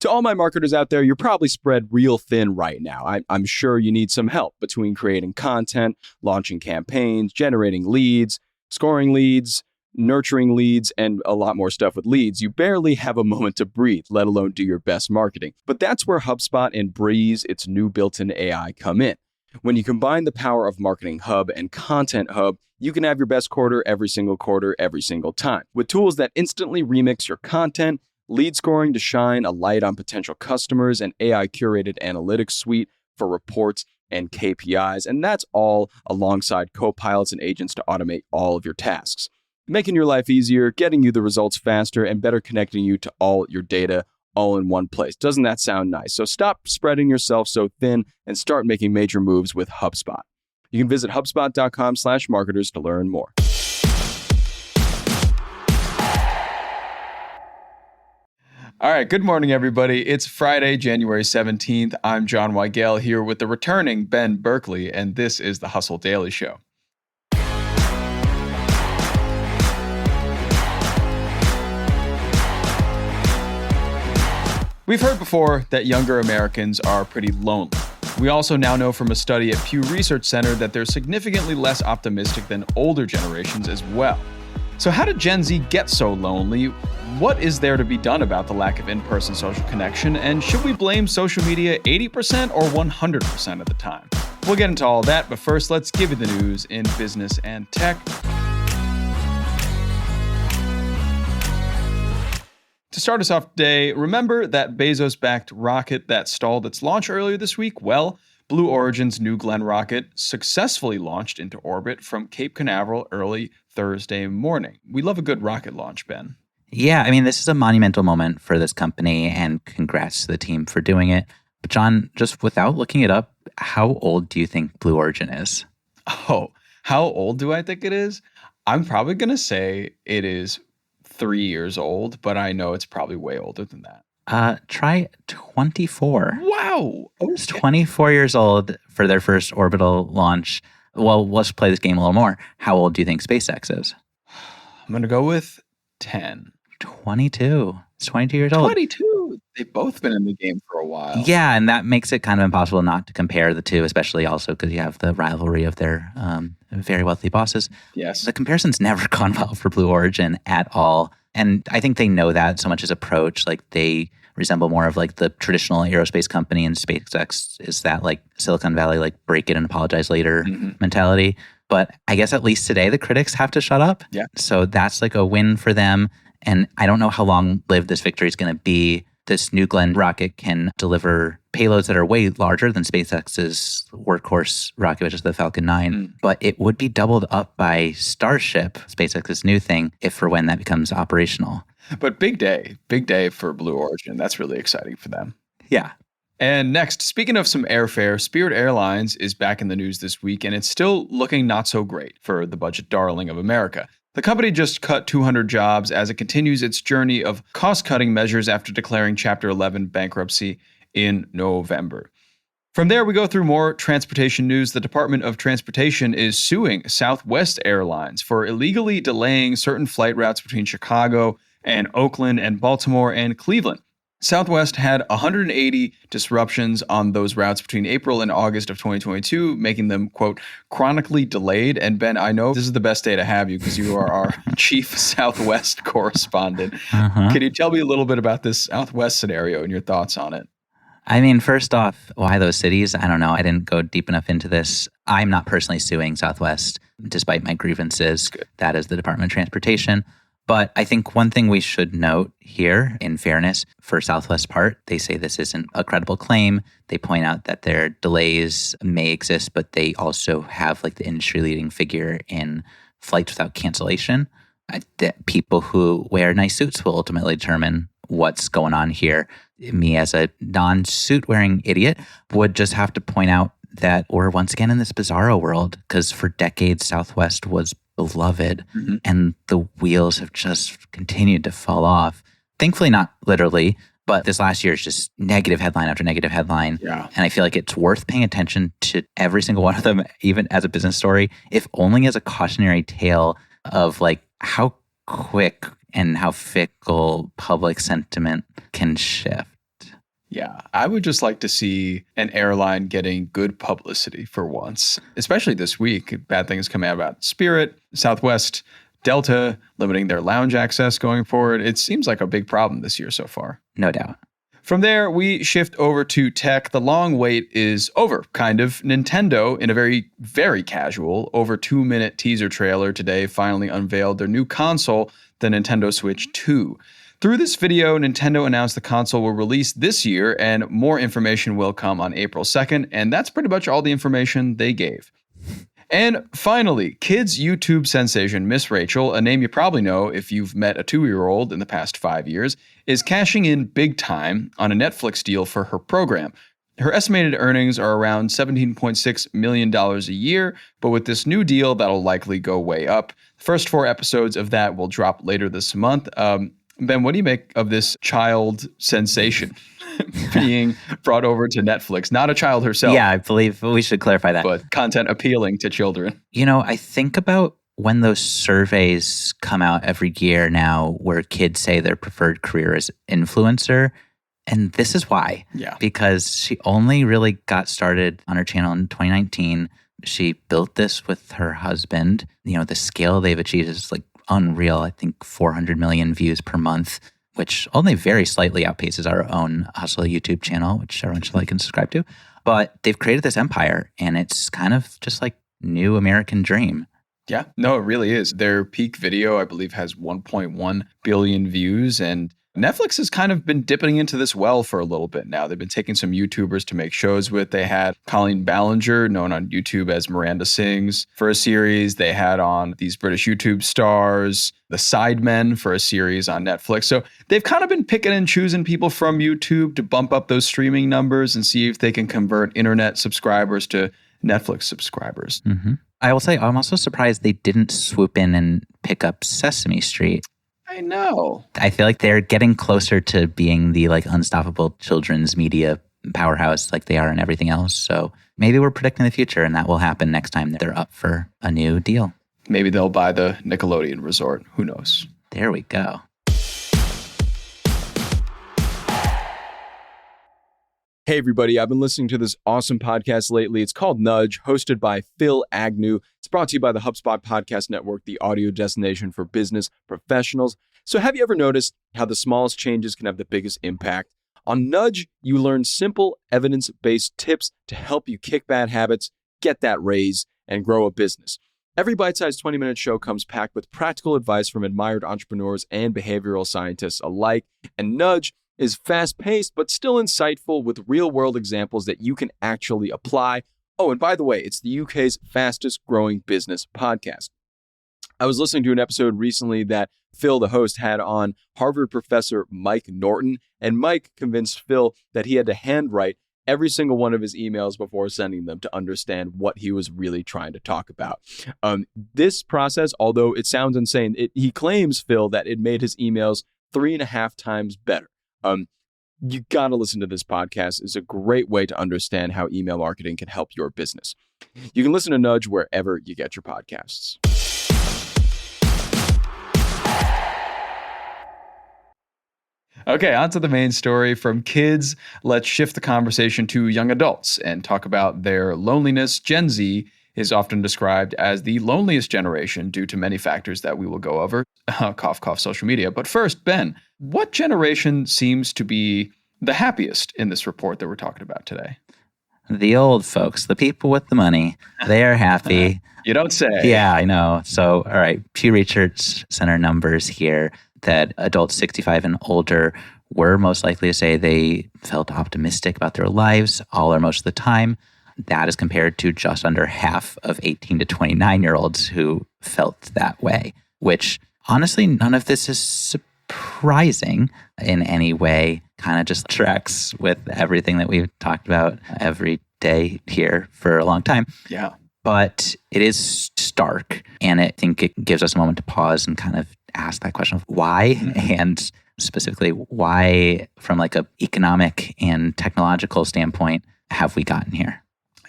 To all my marketers out there, you're probably spread real thin right now. I'm sure you need some help between creating content, launching campaigns, generating leads, scoring leads, nurturing leads, and a lot more stuff with leads. You barely have a moment to breathe, let alone do your best marketing. But that's where HubSpot and Breeze, its new built-in AI, come in. When you combine the power of Marketing Hub and Content Hub, you can have your best quarter, every single time. With tools that instantly remix your content, lead scoring to shine a light on potential customers, and AI-curated analytics suite for reports and KPIs. And that's all alongside co-pilots and agents to automate all of your tasks, making your life easier, getting you the results faster, and better connecting you to all your data all in one place. Doesn't that sound nice? So stop spreading yourself so thin and start making major moves with HubSpot. You can visit HubSpot.com/marketers to learn more. All right, good morning, everybody. It's Friday, January 17th. I'm John Weigell here with the returning Ben Berkley, and this is the Hustle Daily Show. We've heard before that younger Americans are pretty lonely. We also now know from a study at Pew Research Center that they're significantly less optimistic than older generations as well. So how did Gen Z get so lonely? What is there to be done about the lack of in-person social connection? And should we blame social media 80% or 100% of the time? We'll get into all that, but first, let's give you the news in business and tech. To start us off today, remember that Bezos-backed rocket that stalled its launch earlier this week? Well, Blue Origin's New Glenn rocket successfully launched into orbit from Cape Canaveral early Thursday morning. We love a good rocket launch, Ben. Yeah, I mean, this is a monumental moment for this company, and congrats to the team for doing it. But John, just without looking it up, how old do you think Blue Origin is? Oh, how old do I think it is? I'm probably going to say it is 3 years old, but I know it's probably way older than that. Try 24. Wow. Okay. It's 24 years old for their first orbital launch. Well, let's play this game a little more. How old do you think SpaceX is? I'm going to go with 10. 22. It's 22 years old. 22. They've both been in the game for a while. Yeah, and that makes it kind of impossible not to compare the two, especially also because you have the rivalry of their very wealthy bosses. Yes. The comparison's never gone well for Blue Origin at all. And I think they know that so much as approach. Like, they resemble more of like the traditional aerospace company, and SpaceX is that like Silicon Valley, like break it and apologize later mentality. But I guess at least today the critics have to shut up. Yeah. So that's like a win for them. And I don't know how long-lived this victory is going to be. This New Glenn rocket can deliver payloads that are way larger than SpaceX's workhorse rocket, which is the Falcon 9. But it would be doubled up by Starship, SpaceX's new thing, if or when that becomes operational. But big day for Blue Origin. That's really exciting for them. Yeah. And next, speaking of some airfare, Spirit Airlines is back in the news this week, and it's still looking not so great for the budget darling of America. The company just cut 200 jobs as it continues its journey of cost-cutting measures after declaring Chapter 11 bankruptcy in November. From there, we go through more transportation news. The Department of Transportation is suing Southwest Airlines for illegally delaying certain flight routes between Chicago and Oakland and Baltimore and Cleveland. Southwest had 180 disruptions on those routes between April and August of 2022, making them, quote, chronically delayed. And Ben, I know this is the best day to have you because you are our chief Southwest correspondent. Can you tell me a little bit about this Southwest scenario and your thoughts on it? I mean, first off, why those cities? I don't know. I didn't go deep enough into this. I'm not personally suing Southwest, despite my grievances. That is the Department of Transportation. But I think one thing we should note here, in fairness, for Southwest part, they say this isn't a credible claim. They point out that their delays may exist, but they also have like the industry-leading figure in flights without cancellation. That people who wear nice suits will ultimately determine what's going on here. Me, as a non-suit wearing idiot, would just have to point out that we're once again in this bizarro world, because for decades, Southwest was beloved, and the wheels have just continued to fall off. Thankfully, not literally, but this last year is just negative headline after negative headline. Yeah. And I feel like it's worth paying attention to every single one of them, even as a business story, if only as a cautionary tale of like how quick and how fickle public sentiment can shift. Yeah, I would just like to see an airline getting good publicity for once, especially this week. Bad things coming out about Spirit, Southwest, Delta, limiting their lounge access going forward. It seems like a big problem this year so far. No doubt. From there, we shift over to tech. The long wait is over, kind of. Nintendo, in a very, very casual, over 2-minute teaser trailer today, finally unveiled their new console, the Nintendo Switch 2. Through this video, Nintendo announced the console will release this year, and more information will come on April 2nd, and that's pretty much all the information they gave. And finally, kids YouTube sensation Miss Rachel, a name you probably know if you've met a 2-year-old in the past 5 years, is cashing in big time on a Netflix deal for her program. Her estimated earnings are around $17.6 million a year, but with this new deal, that'll likely go way up. The first 4 episodes of that will drop later this month. Ben, what do you make of this child sensation being brought over to Netflix? Not a child herself. Yeah, I believe we should clarify that. But content appealing to children. You know, I think about when those surveys come out every year now where kids say their preferred career is influencer. And this is why. Yeah. Because she only really got started on her channel in 2019. She built this with her husband. You know, the scale they've achieved is like unreal. I think 400 million views per month, which only very slightly outpaces our own Hustle YouTube channel, which everyone should like and subscribe to. But they've created this empire, and it's kind of just like new American dream. Yeah, no, it really is. Their peak video, I believe, has 1.1 billion views, and Netflix has kind of been dipping into this well for a little bit now. They've been taking some YouTubers to make shows with. They had Colleen Ballinger, known on YouTube as Miranda Sings, for a series. They had on these British YouTube stars, the Sidemen, for a series on Netflix. So they've kind of been picking and choosing people from YouTube to bump up those streaming numbers and see if they can convert internet subscribers to Netflix subscribers. Mm-hmm. I will say, I'm also surprised they didn't swoop in and pick up Sesame Street. I know. I feel like they're getting closer to being the like unstoppable children's media powerhouse like they are in everything else. So maybe we're predicting the future and that will happen next time they're up for a new deal. Maybe they'll buy the Nickelodeon resort. Who knows? There we go. Hey, everybody. I've been listening to this awesome podcast lately. It's called Nudge, hosted by Phil Agnew. It's brought to you by the HubSpot Podcast Network, the audio destination for business professionals. So have you ever noticed how the smallest changes can have the biggest impact? On Nudge, you learn simple, evidence-based tips to help you kick bad habits, get that raise, and grow a business. Every bite-sized 20-minute show comes packed with practical advice from admired entrepreneurs and behavioral scientists alike. And Nudge is fast-paced, but still insightful with real-world examples that you can actually apply. Oh, and by the way, it's the UK's fastest-growing business podcast. I was listening to an episode recently that Phil, the host, had on Harvard professor Mike Norton, and Mike convinced Phil that he had to handwrite every single one of his emails before sending them to understand what he was really trying to talk about. This process, although it sounds insane, he claims, Phil, that it made his emails 3.5 times better. You got to listen to this podcast. It's a great way to understand how email marketing can help your business. You can listen to Nudge wherever you get your podcasts. Okay, on to the main story. From kids, let's shift the conversation to young adults and talk about their loneliness. Gen Z is often described as the loneliest generation due to many factors that we will go over. Cough, cough, social media. But first, Ben, what generation seems to be the happiest in this report that we're talking about today? The old folks, the people with the money, they are happy. You don't say. Yeah, I know. So, all right, Pew Research Center numbers here that adults 65 and older were most likely to say they felt optimistic about their lives all or most of the time. That is compared to just under half of 18 to 29-year-olds who felt that way, which honestly, none of this is surprising in any way, kind of just tracks with everything that we've talked about every day here for a long time. Yeah. But it is stark, and I think it gives us a moment to pause and kind of ask that question of why, and specifically why from like a economic and technological standpoint have we gotten here?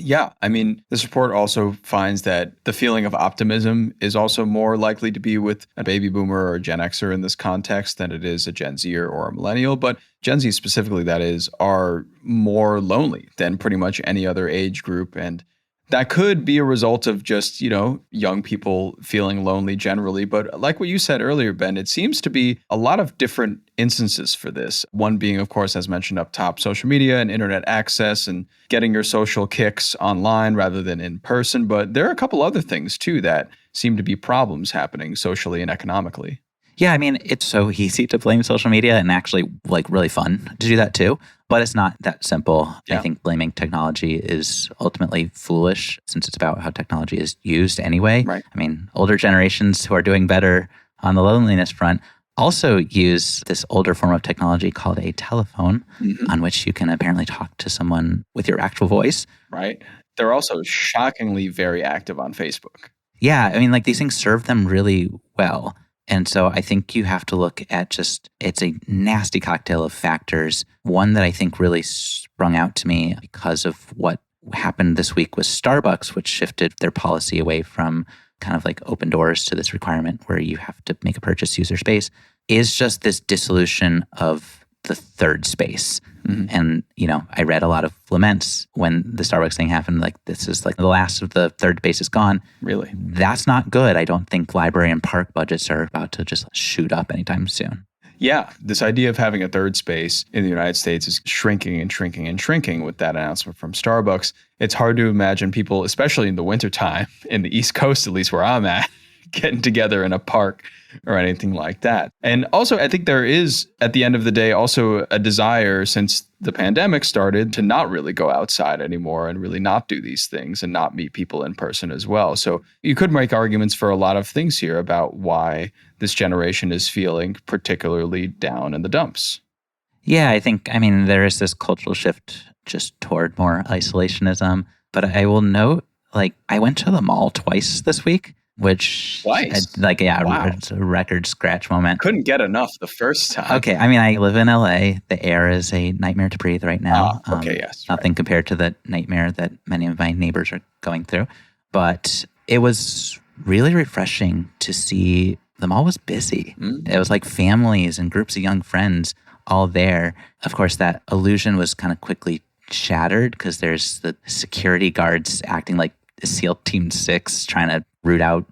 Yeah. I mean, this report also finds that the feeling of optimism is also more likely to be with a baby boomer or a Gen Xer in this context than it is a Gen Zer or a millennial. But Gen Z specifically, that is, are more lonely than pretty much any other age group. And that could be a result of just, young people feeling lonely generally. But like what you said earlier, Ben, it seems to be a lot of different instances for this. One being, of course, as mentioned up top, social media and internet access and getting your social kicks online rather than in person. But there are a couple other things, too, that seem to be problems happening socially and economically. Yeah, I mean, it's so easy to blame social media and actually really fun to do that too. But it's not that simple. Yeah. I think blaming technology is ultimately foolish since it's about how technology is used anyway. Right. I mean, older generations who are doing better on the loneliness front also use this older form of technology called a telephone, on which you can apparently talk to someone with your actual voice. Right. They're also shockingly very active on Facebook. Yeah, I mean, these things serve them really well. And so I think you have to look at it's a nasty cocktail of factors. One that I think really sprung out to me because of what happened this week was Starbucks, which shifted their policy away from kind of open doors to this requirement where you have to make a purchase, use their space, is just this dissolution of the third space. And, I read a lot of laments when the Starbucks thing happened. This is the last of the third space is gone. Really? That's not good. I don't think library and park budgets are about to just shoot up anytime soon. Yeah, this idea of having a third space in the United States is shrinking and shrinking and shrinking with that announcement from Starbucks. It's hard to imagine people, especially in the wintertime, in the East Coast, at least where I'm at, getting together in a park or anything like that. And also, I think there is, at the end of the day, also a desire since the pandemic started to not really go outside anymore and really not do these things and not meet people in person as well. So you could make arguments for a lot of things here about why this generation is feeling particularly down in the dumps. Yeah, there is this cultural shift just toward more isolationism. But I will note, I went to the mall twice this week. Which, twice? Wow. It's a record scratch moment. Couldn't get enough the first time. Okay, I live in LA. The air is a nightmare to breathe right now. Okay, yes. Nothing compared to the nightmare that many of my neighbors are going through. But it was really refreshing to see the mall was busy. It was families and groups of young friends all there. Of course, that illusion was kind of quickly shattered because there's the security guards acting like SEAL Team 6 trying to root out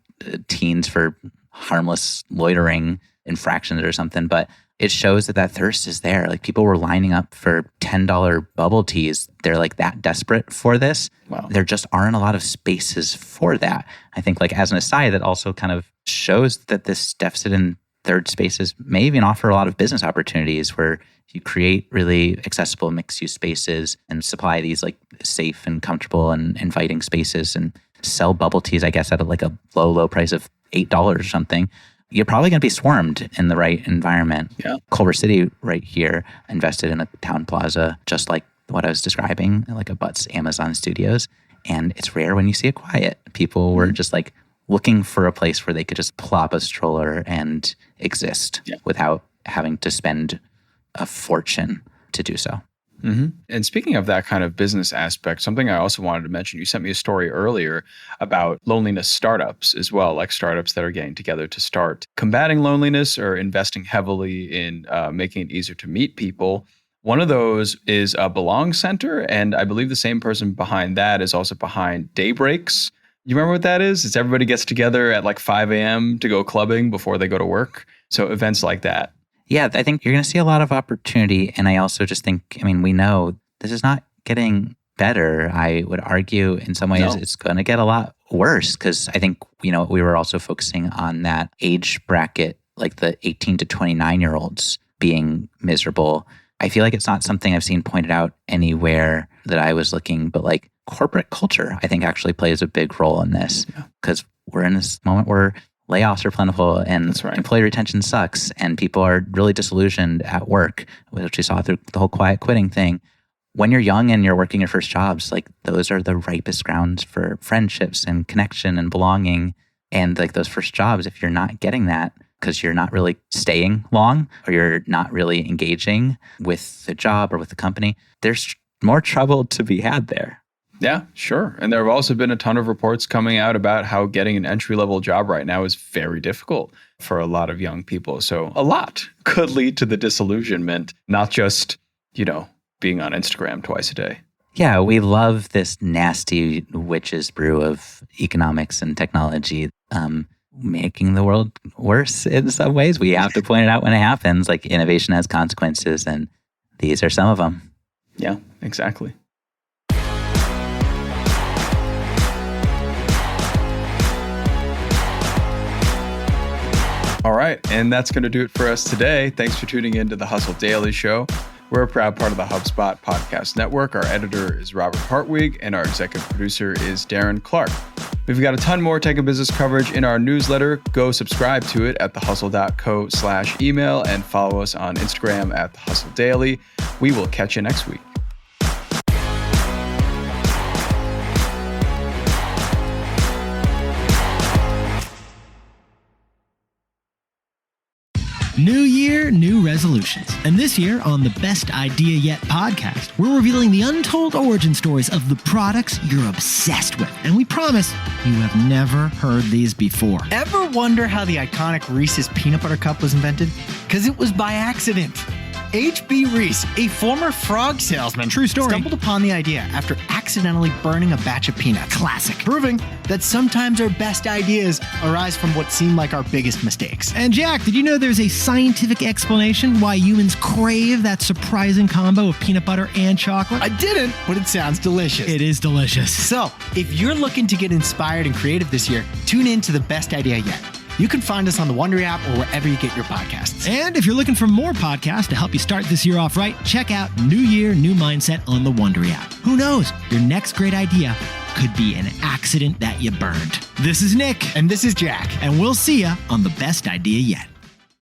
teens for harmless loitering infractions or something. But it shows that thirst is there. People were lining up for $10 bubble teas. They're that desperate for this. Wow. There just aren't a lot of spaces for that. I think as an aside, that also kind of shows that this deficit in third spaces may even offer a lot of business opportunities where you create really accessible mixed-use spaces and supply these safe and comfortable and inviting spaces and sell bubble teas, I guess, at a low price of $8 or something. You're probably going to be swarmed in the right environment. Yeah. Culver City right here invested in a town plaza just like what I was describing, abuts Amazon Studios. And it's rare when you see it quiet. People were just looking for a place where they could just plop a stroller and exist without having to spend a fortune to do so. And speaking of that kind of business aspect, something I also wanted to mention, you sent me a story earlier about loneliness startups as well, startups that are getting together to start combating loneliness or investing heavily in making it easier to meet people. One of those is a Belong Center, and I believe the same person behind that is also behind Daybreaks. You remember what that is? It's everybody gets together at 5 a.m. to go clubbing before they go to work. So events like that. Yeah, I think you're going to see a lot of opportunity. And I also just think, we know this is not getting better. I would argue in some ways it's going to get a lot worse because I think, we were also focusing on that age bracket, the 18 to 29-year-olds being miserable. I feel it's not something I've seen pointed out anywhere that I was looking, but corporate culture, I think actually plays a big role in this because we're in this moment where layoffs are plentiful and employee retention sucks and people are really disillusioned at work, which we saw through the whole quiet quitting thing. When you're young and you're working your first jobs, those are the ripest grounds for friendships and connection and belonging. And those first jobs, if you're not getting that because you're not really staying long or you're not really engaging with the job or with the company, there's more trouble to be had there. Yeah, sure. And there have also been a ton of reports coming out about how getting an entry-level job right now is very difficult for a lot of young people. So a lot could lead to the disillusionment, not just, being on Instagram twice a day. Yeah, we love this nasty witch's brew of economics and technology making the world worse in some ways. We have to point it out when it happens. Like, innovation has consequences, and these are some of them. Yeah, exactly. All right, and that's going to do it for us today. Thanks for tuning in to the Hustle Daily Show. We're a proud part of the HubSpot Podcast Network. Our editor is Robert Hartwig, and our executive producer is Darren Clark. We've got a ton more tech and business coverage in our newsletter. Go subscribe to it at thehustle.co/email and follow us on Instagram at The Hustle Daily. We will catch you next week. New year, new resolutions. And this year on the Best Idea Yet podcast, we're revealing the untold origin stories of the products you're obsessed with. And we promise you have never heard these before. Ever wonder how the iconic Reese's Peanut Butter Cup was invented? Because it was by accident. H.B. Reese, a former frog salesman, True story, stumbled upon the idea after accidentally burning a batch of peanuts. Classic. Proving that sometimes our best ideas arise from what seem like our biggest mistakes. And Jack, did you know there's a scientific explanation why humans crave that surprising combo of peanut butter and chocolate? I didn't, but it sounds delicious. It is delicious. So, if you're looking to get inspired and creative this year, tune in to the Best Idea Yet. You can find us on the Wondery app or wherever you get your podcasts. And if you're looking for more podcasts to help you start this year off right, check out New Year, New Mindset on the Wondery app. Who knows? Your next great idea could be an accident that you burned. This is Nick. And this is Jack. And we'll see you on the Best Idea Yet.